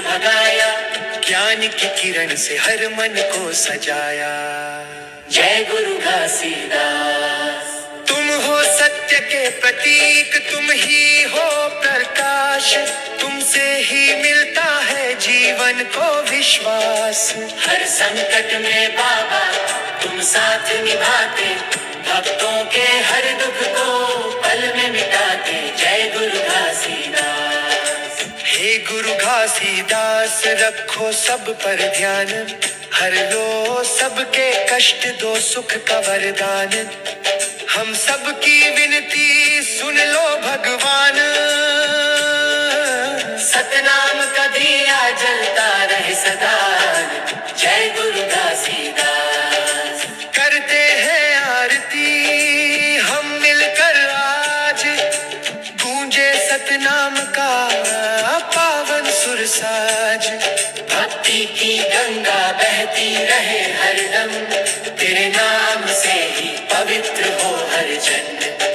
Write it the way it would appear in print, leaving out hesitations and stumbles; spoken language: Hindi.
भगाया, ज्ञान की किरण से हर मन को सजाया। जय गुरु घासीदास। तुम हो सत्य के प्रतीक, तुम ही हो प्रकाश, तुमसे ही मिलता है जीवन को विश्वास। हर संकट में बाबा तुम साथ निभाते, भक्तों के हर दुख को पल में मिटाते। जय गुरु घासीदास। हे गुरु घासीदास, रखो सब पर ध्यान, हर लो सबके कष्ट, दो सुख का वरदान। हम सबकी विनती सुन लो भगवान, सतनाम का दिया जलता रहे सदा। जय गुरु घासीदास। करते हैं आरती हम मिलकर आज, गूंजे सतनाम का पावन सुरसाज। भक्ति की गंगा बहती रहे हरदम, तेरे नाम से ही पवित्र हो हर जन्म।